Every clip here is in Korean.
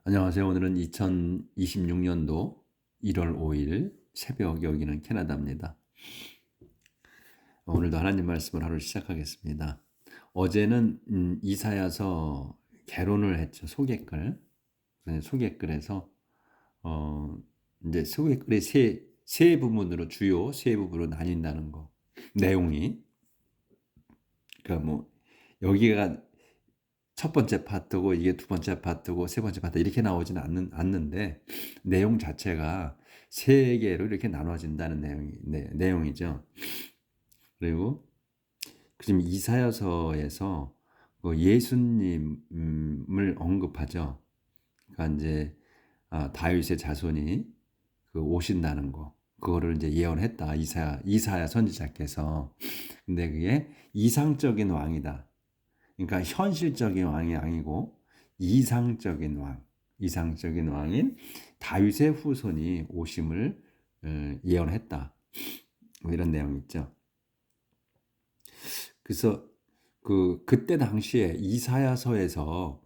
안녕하세요. 오늘은 2026년도 1월 5일 새벽, 여기는 캐나다입니다. 오늘도 하나님 말씀을 하루 시작하겠습니다. 어제는 이사야서 개론을 했죠. 소개글. 소개글에서 어 이제 소개글이 세 부분으로, 주요 세 부분으로 나뉜다는 거. 내용이, 그러니까 뭐 여기가 첫 번째 파트고 이게 두 번째 파트고 세 번째 파트 이렇게 나오지는 않는데, 내용 자체가 세 개로 이렇게 나눠진다는 내용이죠. 그리고 지금 이사야서에서 그 예수님을 언급하죠. 그러니까 이제 다윗의 자손이 그 오신다는 거, 그거를 이제 예언했다, 이사야 선지자께서. 근데 그게 이상적인 왕이다. 그러니까 현실적인 왕이 아니고 이상적인 왕인 다윗의 후손이 오심을 예언했다. 뭐 이런 내용이 있죠. 그래서 그때 당시에 이사야서에서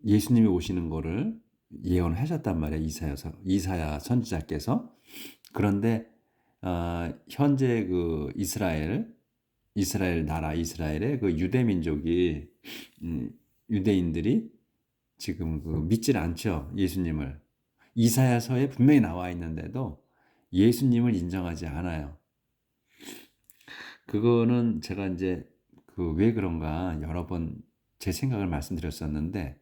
예수님이 오시는 거를 예언하셨단 말이에요. 이사야 선지자께서. 그런데 현재 그 이스라엘 나라, 이스라엘의 그 유대 민족이, 유대인들이 지금 믿질 않죠. 예수님을. 이사야서에 분명히 나와 있는데도 예수님을 인정하지 않아요. 그거는 제가 이제 왜 그런가 여러 번 제 생각을 말씀드렸었는데,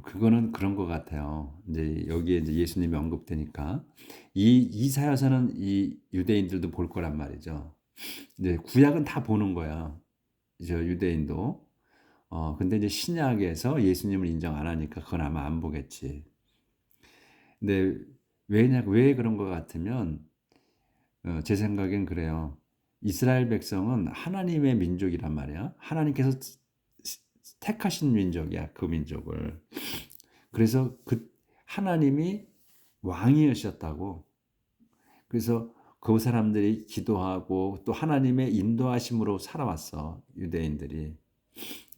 그거는 그런 것 같아요. 이제 여기에 이제 예수님이 언급되니까 이 이사야서는 이 유대인들도 볼 거란 말이죠. 이제 구약은 다 보는 거야. 저 유대인도. 근데 이제 신약에서 예수님을 인정 안 하니까 그건 아마 안 보겠지. 근데 왜 그런 것 같으면, 제 생각엔 그래요. 이스라엘 백성은 하나님의 민족이란 말이야. 하나님께서 택하신 민족이야, 그 민족을. 그래서 하나님이 왕이셨다고. 그래서 그 사람들이 기도하고 또 하나님의 인도하심으로 살아왔어, 유대인들이,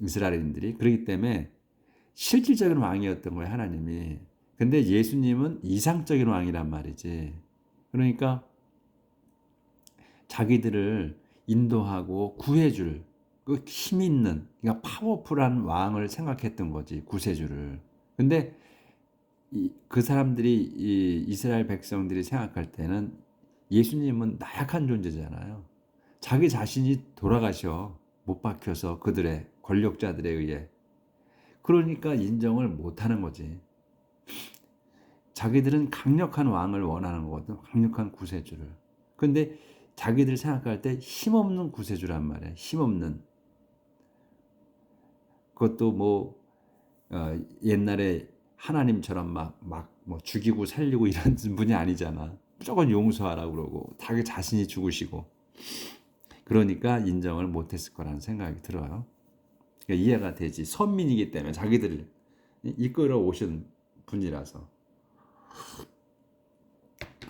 이스라엘인들이. 그렇기 때문에 실질적인 왕이었던 거예요, 하나님이. 근데 예수님은 이상적인 왕이란 말이지. 그러니까 자기들을 인도하고 구해줄 그 힘 있는, 그러니까 파워풀한 왕을 생각했던 거지, 구세주를. 근데 그 사람들이, 이스라엘 백성들이 생각할 때는 예수님은 나약한 존재잖아요. 자기 자신이 돌아가셔, 못 박혀서 그들의 권력자들에 의해. 그러니까 인정을 못하는 거지. 자기들은 강력한 왕을 원하는 거거든, 강력한 구세주를. 근데 자기들 생각할 때 힘없는 구세주란 말이야. 힘없는. 그것도 뭐 옛날에 하나님처럼 뭐 죽이고 살리고 이런 분이 아니잖아. 무조건 용서하라고 그러고 자기 자신이 죽으시고. 그러니까 인정을 못했을 거라는 생각이 들어요. 그러니까 이해가 되지. 선민이기 때문에 자기들을 이끌어 오신 분이라서.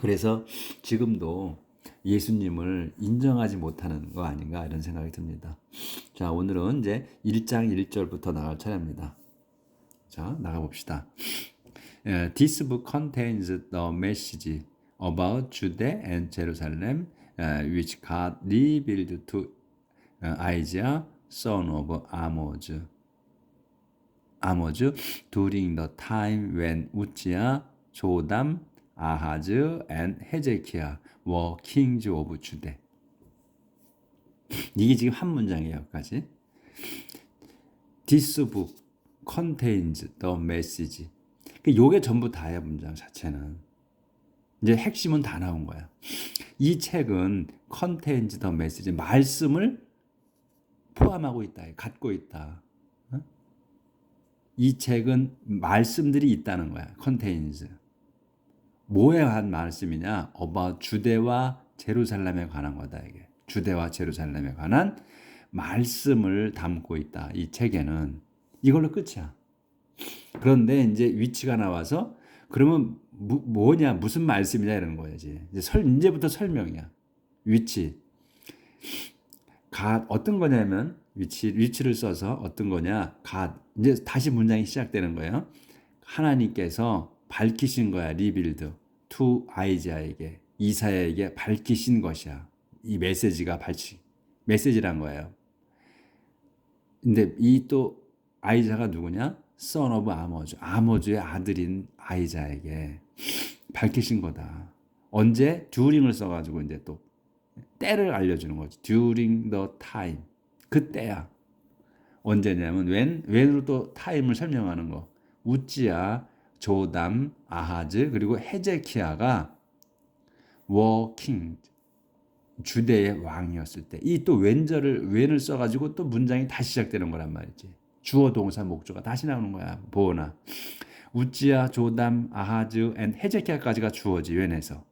그래서 지금도 예수님을 인정하지 못하는 거 아닌가, 이런 생각이 듭니다. 자, 오늘은 이제 1장 1절부터 나갈 차례입니다. 자, 나가봅시다. This book contains the message about Judea and Jerusalem, which God revealed to Isaiah, son of Amoz, during the time when Uzziah, Jotham, Ahaz, and Hezekiah were kings of Judah. 이게 지금 한 문장이에요, 여기까지. This book contains the message. 요게 전부 다야, 문장 자체는. 이제 핵심은 다 나온 거야. 이 책은 contains the message, 말씀을 포함하고 있다, 갖고 있다. 이 책은 말씀들이 있다는 거야. contains. 뭐에 관한 말씀이냐? about 주대와 제루살렘에 관한 거다, 이게. 주대와 제루살렘에 관한 말씀을 담고 있다, 이 책에는. 이걸로 끝이야. 그런데 이제 위치가 나와서, 그러면 뭐냐, 무슨 말씀이냐, 이런 거야지. 이제부터 설명이야. 위치. 어떤 거냐면, 위치를 써서 어떤 거냐? God. 이제 다시 문장이 시작되는 거예요. 하나님께서 밝히신 거야. 리빌드. to 아이자에게. 이사야에게 밝히신 것이야. 이 메시지가 메시지란 거예요. 근데 이 또 아이자가 누구냐? son of 아모즈. 아모즈의 아들인 아이자에게 밝히신 거다. 언제? during을 써가지고 이제 또 때를 알려주는 거지. during the time. 그때야. 언제냐면 when으로 또 time을 설명하는 거. 우찌야, 조담, 아하즈 그리고 헤제키야가 were king. 주대의 왕이었을 때. 이 또 when을 써가지고 또 문장이 다시 시작되는 거란 말이지. 주어 동사 목조가 다시 나오는 거야. 보나. 우찌야, 조담, 아하즈, 앤 헤제키야까지가 주어지. when에서.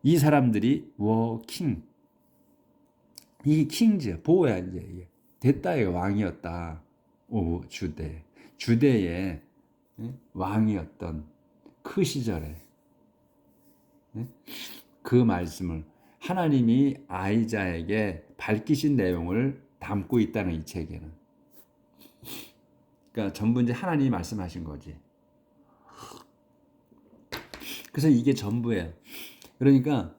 이 사람들이 were king. 이 킹즈 보호야 이제 됐다의 왕이었다. 오 주대의 왕이었던 그 시절에 그 말씀을 하나님이 아이자에게 밝히신 내용을 담고 있다는 이 책에는. 그러니까 전부 이제 하나님이 말씀하신 거지. 그래서 이게 전부예요. 그러니까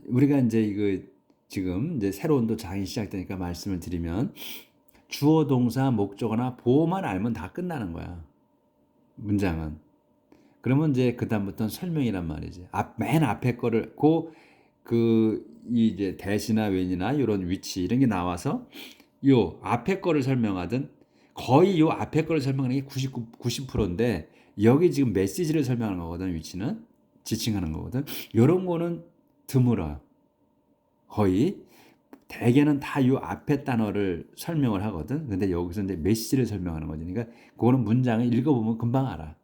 우리가 이제 이거 지금 이제 새로운 또 장이 시작되니까 말씀을 드리면 주어 동사 목적어나 보호만 알면 다 끝나는 거야. 문장은. 그러면 이제 그다음부터는 설명이란 말이지. 맨 앞에 거를 이제 대시나 웬이나 이런 위치 이런 게 나와서 요 앞에 거를 설명하든 거의 요 앞에 거를 설명하는 게 90%인데 여기 지금 메시지를 설명하는 거거든. 위치는 지칭하는 거거든. 이런 거는 드물어요. 거의 대개는 다 이 앞에 단어를 설명을 하거든. 근데 여기서 이제 메시지를 설명하는 거지. 그러니까 그거는 문장을 읽어보면 금방 알아.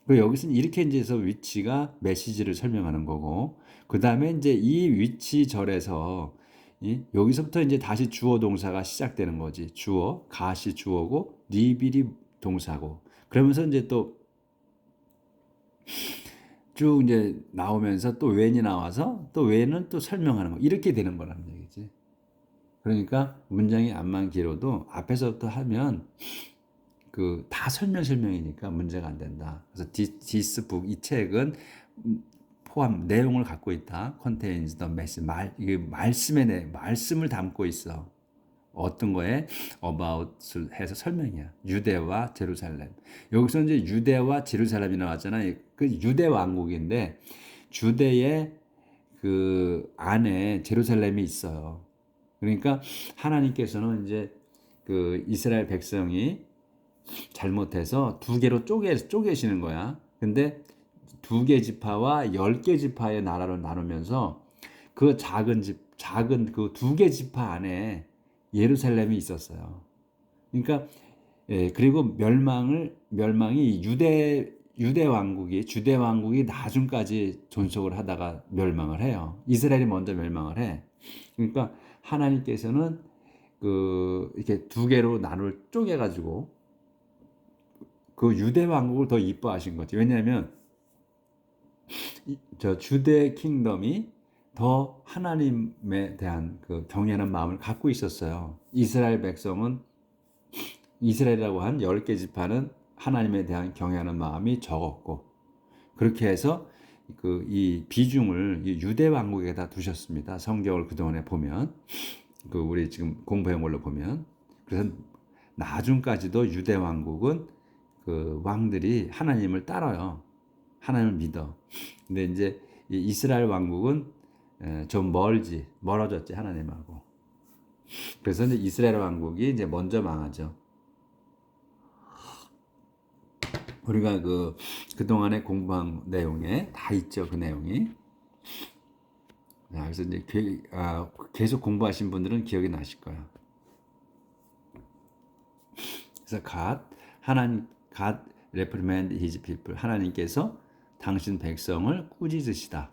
그리고 여기서는 이렇게 이제 해서 위치가 메시지를 설명하는 거고, 그 다음에 이제 이 위치절에서 여기서부터 이제 다시 주어 동사가 시작되는 거지. 주어, 가시 주어고, 리빌이 동사고. 그러면서 이제 또 쭉 이제 나오면서 또 when이 나와서 또 when은 또 설명하는 거. 이렇게 되는 거라는 얘기지. 그러니까 문장이 암만 길어도 앞에서부터 하면 다 설명이니까 문제가 안 된다. 그래서 this book 이 책은 포함 내용을 갖고 있다. contains the message 이게 말씀을 담고 있어. 어떤 거에 about을 해서 설명이야. 유대와 제루살렘. 여기서 이제 유대와 제루살렘이 나왔잖아요. 그 유대 왕국인데 주대의 그 안에 제루살렘이 있어요. 그러니까 하나님께서는 이제 그 이스라엘 백성이 잘못해서 두 개로 쪼개시는 거야. 근데 2개 지파와 10개 지파의 나라로 나누면서 그 작은 그 2개 지파 안에 예루살렘이 있었어요. 그러니까 그리고 멸망이 주대 왕국이 나중까지 존속을 하다가 멸망을 해요. 이스라엘이 먼저 멸망을 해. 그러니까 하나님께서는 이렇게 2개로 쪼개가지고 그 유대 왕국을 더 이뻐하신 거지. 왜냐하면 저 주대 킹덤이 더 하나님에 대한 그 경외하는 마음을 갖고 있었어요. 이스라엘 백성은 이스라엘이라고 한 10개 지파는 하나님에 대한 경외하는 마음이 적었고, 그렇게 해서 이 비중을 유대 왕국에다 두셨습니다. 성경을 그동안에 보면 우리 지금 공부해온 걸로 보면. 그래서 나중까지도 유대 왕국은 그 왕들이 하나님을 따라요. 하나님을 믿어. 근데 이제 이 이스라엘 왕국은 좀 멀어졌지 하나님하고. 그래서 이제 이스라엘 왕국이 이제 먼저 망하죠. 우리가 그동안에 공부한 내용에 다 있죠. 그 내용이. 그래서 이제 계속 공부하신 분들은 기억이 나실 거야. 그래서 God reprimand his people. 하나님께서 당신 백성을 꾸짖으시다.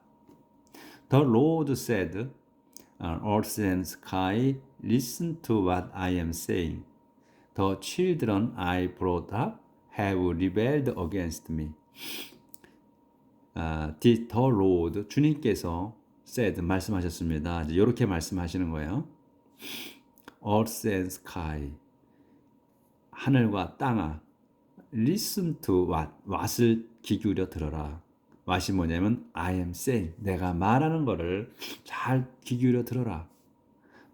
The Lord said, earth and sky, listen to what I am saying. The children I brought up have rebelled against me. The Lord, 주님께서 said, 말씀하셨습니다. 이제 이렇게 말씀하시는 거예요. earth and sky. 하늘과 땅아. listen to what을 귀 기울여 들어라. what이 뭐냐면 I am saying. 내가 말하는 거를 잘 귀 기울여 들어라.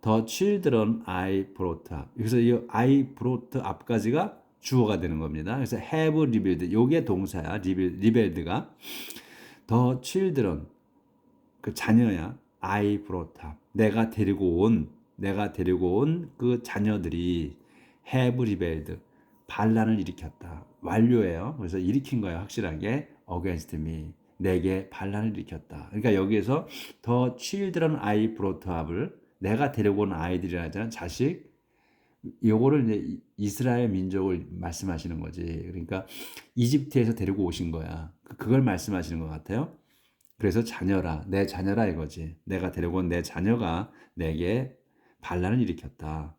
The children I brought up. 여기서 이 I brought up까지가 주어가 되는 겁니다. 그래서 have revealed. 요게 동사야. revealed가. The children. 그 자녀야. I brought up. 내가 데리고 온 그 자녀들이 have rebelled. 반란을 일으켰다. 완료예요. 그래서 일으킨 거예요. 확실하게. against me. 내게 반란을 일으켰다. 그러니까 여기에서 the children I brought up을 내가 데리고 온 아이들이라는 자식, 요거를 이제 이스라엘 민족을 말씀하시는 거지. 그러니까 이집트에서 데리고 오신 거야. 그걸 말씀하시는 것 같아요. 그래서 자녀라, 내 자녀라 이거지. 내가 데리고 온 내 자녀가 내게 반란을 일으켰다.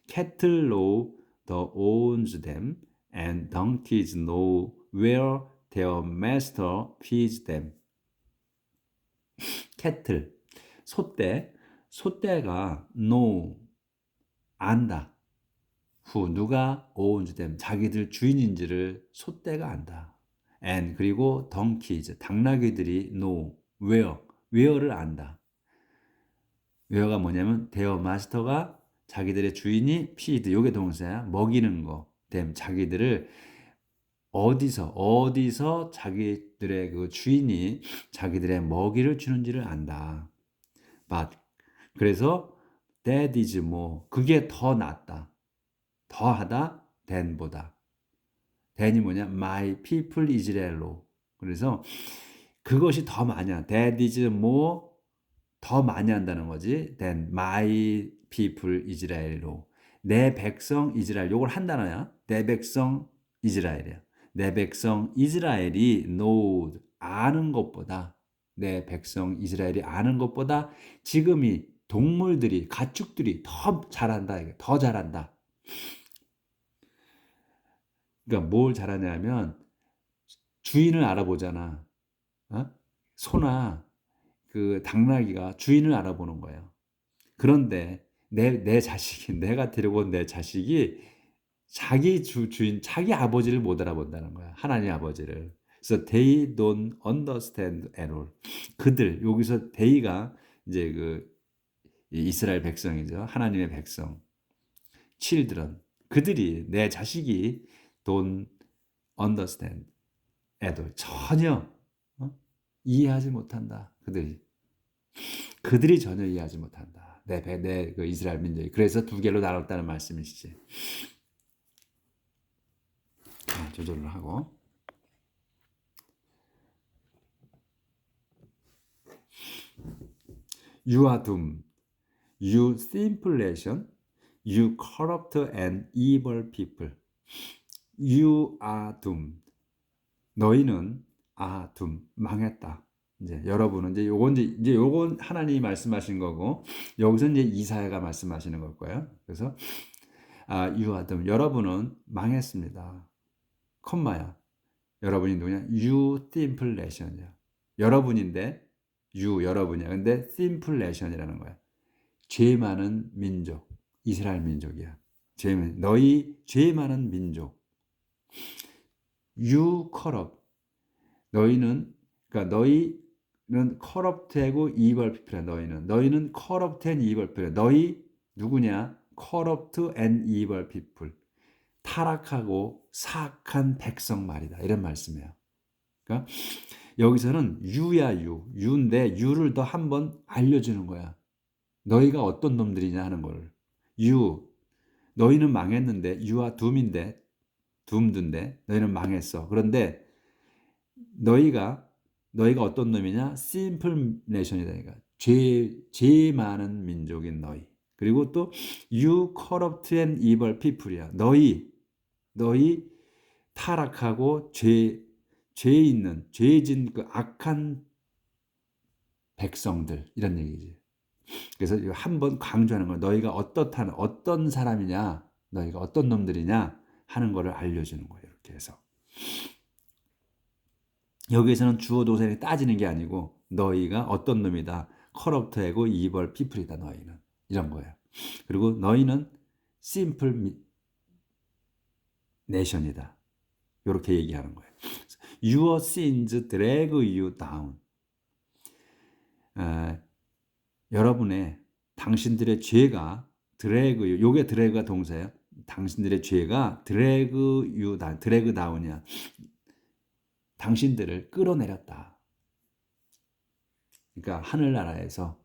Cattle know the owns them, and donkeys know where their master feeds them. Cattle, 소떼가 know, 안다. who, 누가 owns them, 자기들 주인인지를 소떼가 안다. and, 그리고 donkeys, 당나귀들이 know, where를 안다. where가 뭐냐면 their master가 자기들의 주인이 feed, 요게 동사야. 먹이는 거. them, 자기들을 어디서 자기들의 그 주인이 자기들의 먹이를 주는지를 안다. but, 그래서 that is more, 그게 더 낫다. 더하다 than보다. than이 뭐냐? my people Israel로. 그래서 그것이 더 많이야. that is more, 더 많이 한다는 거지. than my people Israel로. 내 백성 이스라엘. 요걸 한 단어야. 내 백성 이스라엘이야. 내 백성 이스라엘이 know, 아는 것보다, 내 백성 이스라엘이 아는 것보다 지금이 동물들이, 가축들이 더 잘한다. 더 잘한다. 그러니까 뭘 잘하냐면 주인을 알아보잖아. 어? 소나 그 당나귀가 주인을 알아보는 거예요. 그런데 내 자식이, 내가 데리고 온 내 자식이 자기 주인, 자기 아버지를 못 알아본다는 거야. 하나님 아버지를. 그래서 they don't understand at all. 그들, 여기서 they가 이제 그 이스라엘 백성이죠. 하나님의 백성. children. 그들이, 내 자식이 don't understand at all. 전혀 이해하지 못한다. 그들이 전혀 이해하지 못한다. 내 그 이스라엘 민족이. 그래서 두 개로 나눴다는 말씀이시지. 조절을 하고. You are doomed. You simple nation. You corrupt and evil people. You are doomed. 너희는 doomed. 망했다. 이제 여러분은 이제 요건 하나님이 말씀하신 거고, 여기서 이제 이사야가 말씀하시는 걸 거예요. 그래서 you are doomed. 여러분은 망했습니다. 콤마야. 여러분이 누구냐? You simple nation이야. 여러분인데 여러분이야. 근데 simple nation이라는 거야. 죄 많은 민족. 이스라엘 민족이야. 너희 죄 많은 민족. You corrupt. 너희는 corrupt하고 evil people이야. 너희는 corrupt and evil people. 너희 누구냐? corrupt and evil people. 타락하고 사악한 백성 말이다. 이런 말씀이에요. 그러니까 여기서는 you인데 you를 더 한번 알려주는 거야. 너희가 어떤 놈들이냐 하는 걸. 너희는 망했는데 you are doomed인데 너희는 망했어. 그런데 너희가 어떤 놈이냐? simple nation이다. 그러니까 죄 많은 민족인 너희. 그리고 또 you corrupt and evil people이야. 너희 타락하고 죄진 그 악한 백성들, 이런 얘기지. 그래서 한번 강조하는 거야. 너희가 어떤 사람이냐, 너희가 어떤 놈들이냐 하는 거를 알려주는 거예요. 이렇게 해서 여기에서는 주어 동사에 따지는 게 아니고 너희가 어떤 놈이다, corrupt하고 evil people이다. 너희는 이런 거예요. 그리고 너희는 simple nation이다. 이렇게 얘기하는 거예요. Your sins drag you down. 여러분의 당신들의 죄가 drag you. 요게 drag가 동사예요. 당신들의 죄가 drag you down. drag down이야. 당신들을 끌어내렸다. 그러니까 하늘나라에서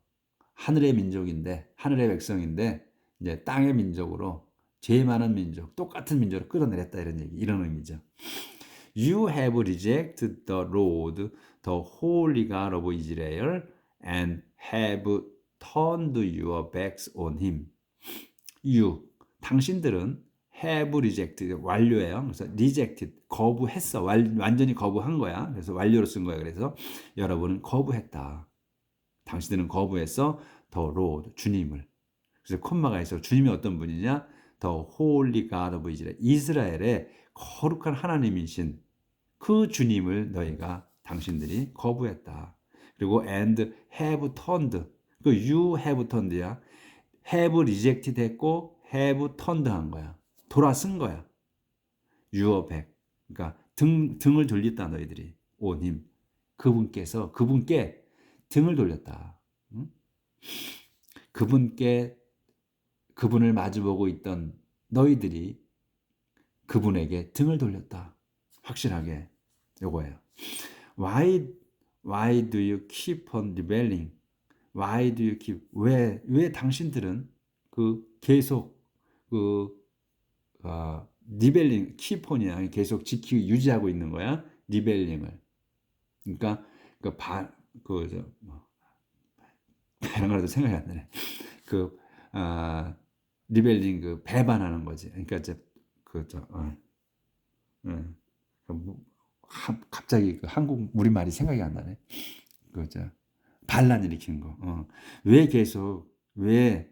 하늘의 민족인데 하늘의 백성인데 이제 땅의 민족으로 죄 많은 민족, 똑같은 민족으로 끌어내렸다 이런 얘기, 이런 의미죠. You have rejected the Lord, the Holy God of Israel, and have turned your backs on him. You, 당신들은 have rejected, 완료예요. 그래서 rejected, 거부했어. 완전히 거부한 거야. 그래서 완료로 쓴 거야. 그래서 여러분은 거부했다. 당신들은 거부했어. The Lord, 주님을. 그래서 콤마가 있어. 주님이 어떤 분이냐? The Holy God of Israel. 이스라엘의 거룩한 하나님이신 그 주님을 너희가 당신들이 거부했다. 그리고 and have turned. 그 you have turned야. have rejected 했고 have turned 한 거야. 돌아선 거야. your back. 그러니까 등을 돌렸다 너희들이. on him. 그분께 등을 돌렸다. 응? 그분을 마주보고 있던 너희들이 그분에게 등을 돌렸다. 확실하게 요거예요. Why do you keep on rebelling? Why do you keep? 왜 당신들은 계속 rebelling, keep on이야. 계속 유지하고 있는 거야. rebelling을. 그러니까 이런 거라도 생각이 안 나네. 리벨링 배반하는 거지. 그러니까 이제 갑자기 한국 우리말이 생각이 안 나네. 반란 일으키는 거. 왜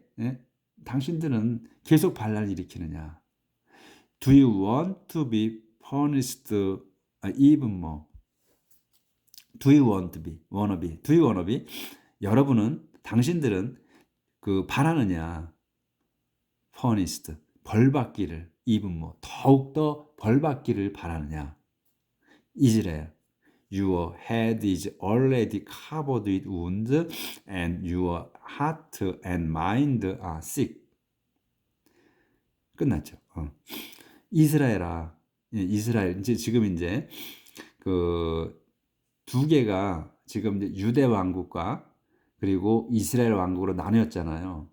당신들은 계속 반란 일으키느냐? Do you want to be punished even more? Do you want to be? Wanna be? Do you wanna be? 당신들은 바라느냐? punished, 벌받기를, even more, 더욱더 벌받기를 바라느냐? 이스라엘, your head is already covered with wounds and your heart and mind are sick. 끝났죠. 이스라엘 지금 이제 두 개가 지금 이제 유대 왕국과 그리고 이스라엘 왕국으로 나뉘었잖아요.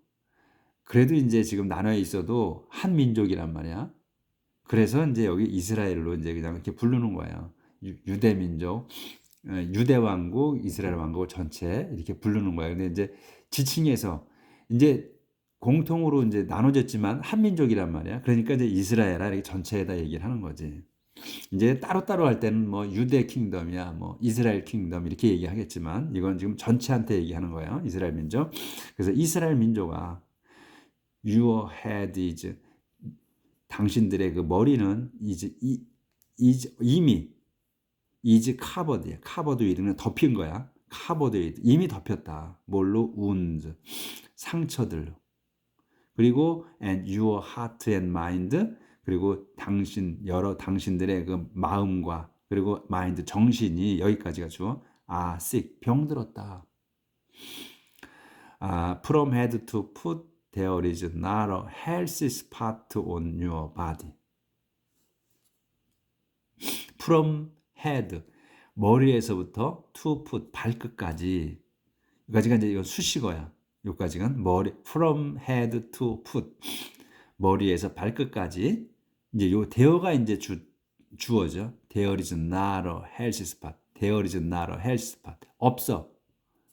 그래도 이제 지금 나눠 있어도 한 민족이란 말이야. 그래서 이제 여기 이스라엘로 이제 그냥 이렇게 부르는 거예요. 유대 민족, 유대 왕국, 이스라엘 왕국 전체 이렇게 부르는 거예요. 근데 이제 지칭해서 이제 공통으로 이제 나눠졌지만 한 민족이란 말이야. 그러니까 이제 이스라엘아 이렇게 전체에다 얘기를 하는 거지. 이제 따로따로 할 때는 뭐 유대 킹덤이야, 뭐 이스라엘 킹덤 이렇게 얘기하겠지만 이건 지금 전체한테 얘기하는 거예요. 이스라엘 민족. 그래서 이스라엘 민족아, your head is, 당신들의 머리는 이미 is covered, covered with는 덮인 거야. covered with, 이미 덮였다. 뭘로? wounds, 상처들로. 그리고 and your heart and mind, 그리고 당신들의 마음과 그리고 마인드, 정신이, 여기까지가 주어 sick, 병들었다. From head to foot there is not a healthy spot on your body. From head, 머리에서부터 to foot, 발끝까지. 여기까지가 이제 이건 수식어야. 여기까지가 from head to foot, 머리에서 발끝까지. 이제 요 there가 이제 주어죠. There is not a healthy spot. There is not a healthy spot. 없어.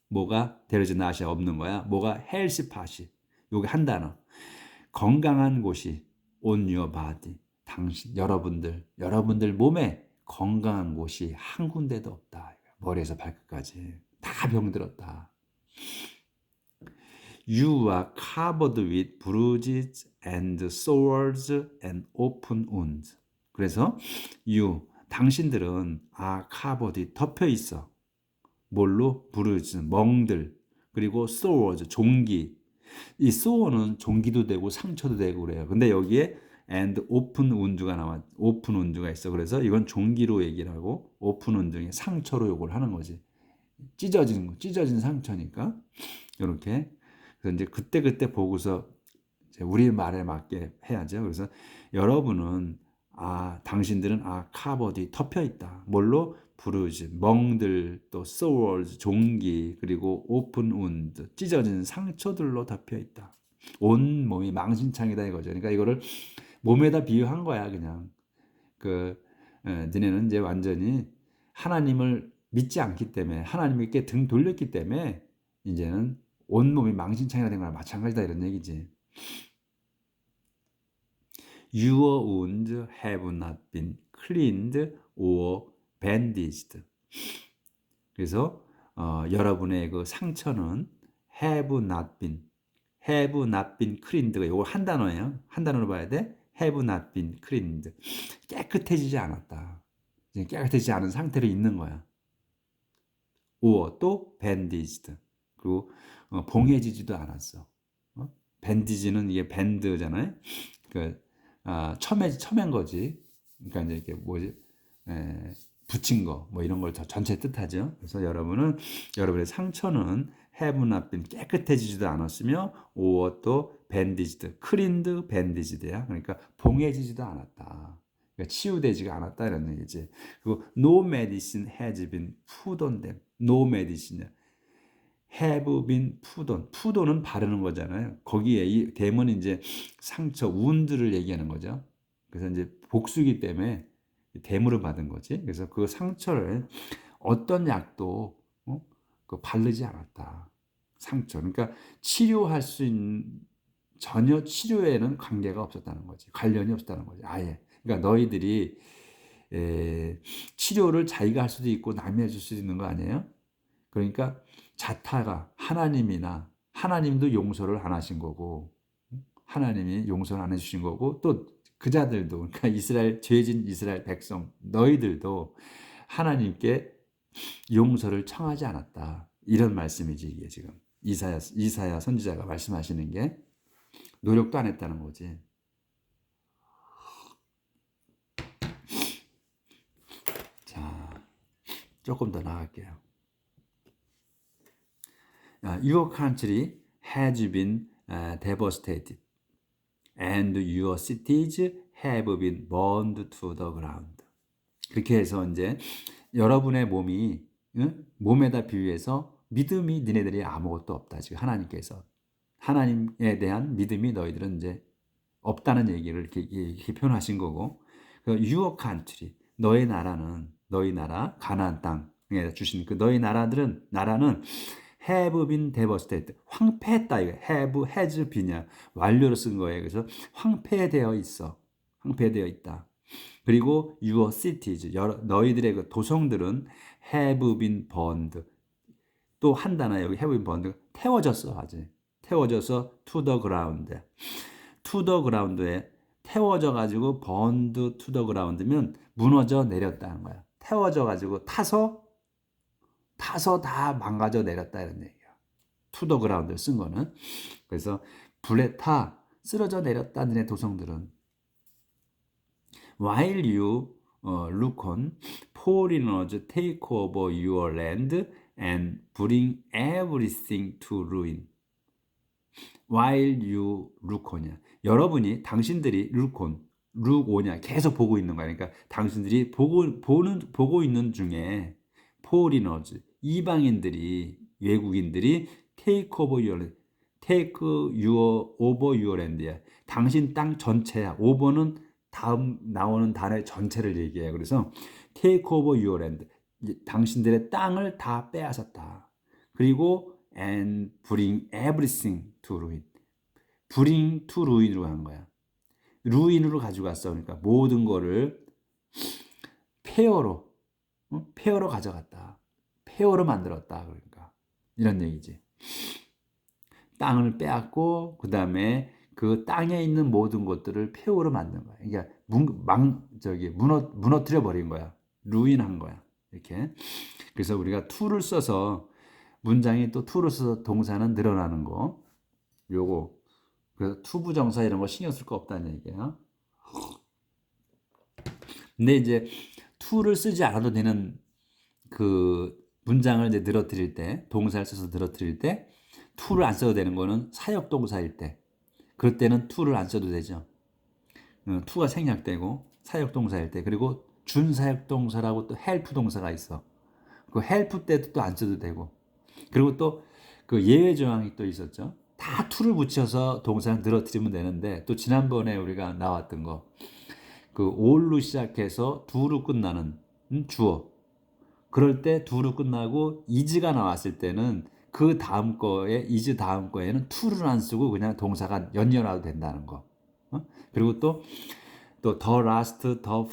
뭐가? There is not이 없는 거야. 뭐가? healthy spot이. 요게 한 단어. 건강한 곳이 on your body. 여러분들 몸에 건강한 곳이 한 군데도 없다. 머리에서 발끝까지 다 병들었다. You are covered with bruises and sores and open wounds. 그래서 당신들은 covered, 덮여 있어. 뭘로? bruise, 멍들, 그리고 sores, 종기, 이 sore는 종기도 되고 상처도 되고 그래요. 근데 여기에 and open wound가 open wound가 있어. 그래서 이건 종기로 얘기를 하고 open wound 상처로 요걸 하는 거지. 찢어진 상처니까 이렇게. 그래서 이제 그때 보고서 이제 우리 말에 맞게 해야죠. 그래서 여러분은 당신들은 카버디 덮여 있다. 뭘로? 부르즈, 멍들, 또 소월즈, 종기, 그리고 오픈 운드, 찢어진 상처들로 덮여 있다. 온 몸이 망신창이다 이거죠. 그러니까 이거를 몸에다 비유한 거야, 그냥. 너네는 이제 완전히 하나님을 믿지 않기 때문에, 하나님께 등 돌렸기 때문에 이제는 온 몸이 망신창이가 된 거랑 마찬가지다 이런 얘기지. Your wounds have not been cleaned or bandaged. 그래서 여러분의 그 상처는 have not been cleaned가 이거 한 단어예요. 한 단어로 봐야 돼. have not been cleaned. 깨끗해지지 않았다. 깨끗해지지 않은 상태로 있는 거야. or 또 bandaged. 그리고 봉해지지도 않았어. 밴디지는 이게 밴드잖아요. 첨한 거지. 그러니까 이제 이렇게 뭐지? 붙인 거, 뭐 이런 걸 전체 뜻하죠. 그래서 여러분의 상처는 have not been 깨끗해지지도 않았으며, or 또 bandaged, cleaned, bandaged야. 그러니까 봉해지지도 않았다. 그러니까 치유되지가 않았다 이런 얘기지. 그리고 no medicine has been put on them. no medicine. have been put on. put on은 바르는 거잖아요. 거기에 이 댐은 이제 상처, wound를 얘기하는 거죠. 그래서 이제 복수기 때문에 댐으로 받은 거지. 그래서 그 상처를 어떤 약도 바르지 않았다. 상처. 그러니까 치료할 수 있는 전혀 치료에는 관계가 없었다는 거지. 관련이 없었다는 거지. 아예. 그러니까 너희들이 치료를 자기가 할 수도 있고 남이 해줄 수도 있는 거 아니에요? 그러니까 자타가 하나님도 용서를 안 하신 거고, 하나님이 용서를 안 해주신 거고, 또 그자들도, 그러니까 죄진 이스라엘 백성 너희들도 하나님께 용서를 청하지 않았다. 이런 말씀이지. 이게 지금 이사야 선지자가 말씀하시는 게 노력도 안 했다는 거지. 자, 조금 더 나갈게요. Your country has been devastated, and your cities have been burned to the ground. 그렇게 해서 이제 여러분의 몸에다 비유해서 믿음이 너희들이 아무것도 없다. 지금 하나님에 대한 믿음이 너희들은 이제 없다는 얘기를 이렇게 표현하신 거고, Your country, 너희 나라 가나안 땅에 주신 그 너희 나라는 have been devastated. 황폐했다. 이거 have, has been이야. 완료로 쓴 거예요. 그래서 황폐되어 있다. 그리고 your cities, 너희들의 그 도성들은 have been burned. 또 한 단어 여기 have been burned. 태워졌어. 하지. 태워져서 to the ground. to the ground에 태워져 가지고 burned to the ground면 무너져 내렸다는 거야. 태워져 가지고 타서 다 망가져 내렸다 이런 얘기야. to the ground를 쓴 거는. 그래서 불에 타 쓰러져 내렸다 너네 도성들은. While you look on, foreigners take over your land and bring everything to ruin. While you look on이야. 당신들이 look on이야. 계속 보고 있는 거야. 그러니까 당신들이 보고 있는 중에 foreigners, 외국인들이 take over your land야. 당신 땅 전체야. over는 다음 나오는 단어의 전체를 얘기해요. 그래서 take over your land. 당신들의 땅을 다 빼앗았다. 그리고 and bring everything to ruin. bring to ruin으로 한 거야. ruin으로 가져갔어. 그러니까 모든 거를 폐허로 가져갔다. 폐허로 만들었다. 그러니까 이런 얘기지. 땅을 빼앗고 그 다음에 그 땅에 있는 모든 것들을 폐허로 만든 거야. 그러니까 무너뜨려 버린 거야. 루인한 거야. 이렇게. 그래서 우리가 to를 써서 문장이 또 to를 써서 동사는 늘어나는 거. 요거. 그래서 투부정사 이런 거 신경 쓸 거 없다는 얘기예요. 근데 이제 to를 쓰지 않아도 되는 그 문장을 이제 늘어뜨릴 때, 동사를 써서 늘어뜨릴 때 to를 안 써도 되는 거는 사역 동사일 때. 그럴 때는 to를 안 써도 되죠. to가 생략되고 사역 동사일 때. 그리고 준사역 동사라고 또 help 동사가 있어. 그 help 때도 또 안 써도 되고. 그리고 또 그 예외 조항이 또 있었죠. 다 to를 붙여서 동사를 늘어뜨리면 되는데, 또 지난번에 우리가 나왔던 거, 그 all로 시작해서 do로 끝나는 주어. 그럴 때 do로 끝나고 is가 나왔을 때는 그 다음 거에 is 다음 거에는 to를 안 쓰고 그냥 동사가 연결해도 된다는 거. 그리고 또 the last, the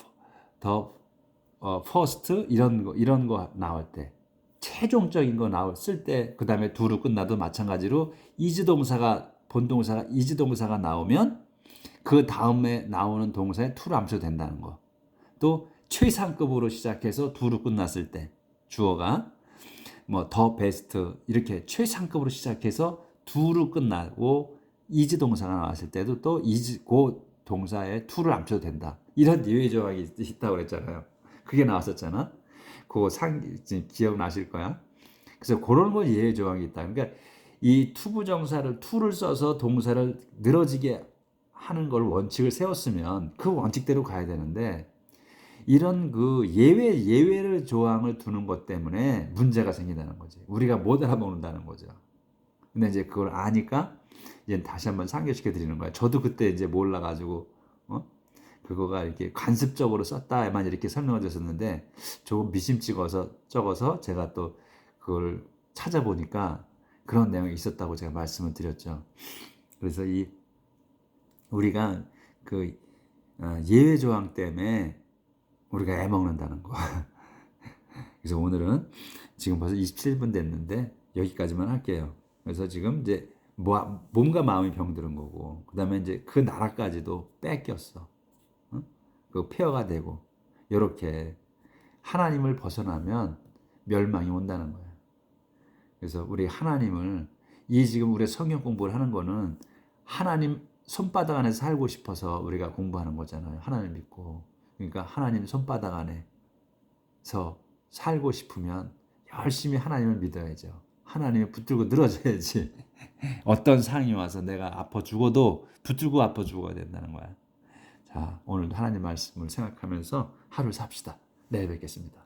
first 이런 거 나올 때, 최종적인 거 나왔을 때, 그 다음에 do로 끝나도 마찬가지로 is 동사가 본동사가 is 동사가 나오면 그 다음에 나오는 동사에 to를 안 써도 된다는 거. 또 최상급으로 시작해서 do로 끝났을 때 주어가 뭐 the best 이렇게 최상급으로 시작해서 do로 끝나고 is 동사가 나왔을 때도 또 is 그 동사에 to를 안 써도 된다. 이런 예외 조항이 있다고 그랬잖아요. 그게 나왔었잖아. 그거 기억나실 거야. 그래서 그런 거 예외 조항이 있다. 그러니까 이 투부정사를 to를 써서 동사를 늘어지게 하는 걸 원칙을 세웠으면 그 원칙대로 가야 되는데, 이런 그 예외를 조항을 두는 것 때문에 문제가 생긴다는 거지. 우리가 못 알아먹는다는 거죠. 근데 이제 그걸 아니까 이제 다시 한번 상기시켜 드리는 거야. 저도 그때 이제 몰라가지고 그거가 이렇게 관습적으로 썼다만 이렇게 설명을 드렸었는데, 조금 미심 찍어서 적어서 제가 또 그걸 찾아보니까 그런 내용이 있었다고 제가 말씀을 드렸죠. 그래서 우리가 그 예외 조항 때문에 우리가 애먹는다는 거. 그래서 오늘은 지금 벌써 27분 됐는데 여기까지만 할게요. 그래서 지금 이제 몸과 마음이 병들은 거고, 그 다음에 이제 그 나라까지도 뺏겼어. 그 폐허가 되고, 이렇게 하나님을 벗어나면 멸망이 온다는 거예요. 그래서 우리 하나님을, 지금 우리 성경 공부를 하는 거는 하나님 손바닥 안에서 살고 싶어서 우리가 공부하는 거잖아요. 하나님 믿고. 그러니까 하나님 손바닥 안에서 살고 싶으면 열심히 하나님을 믿어야죠. 하나님을 붙들고 늘어져야지. 어떤 상이 와서 내가 아파 죽어도 붙들고 아파 죽어야 된다는 거야. 자, 오늘 하나님 말씀을 생각하면서 하루 삽시다. 내일 뵙겠습니다.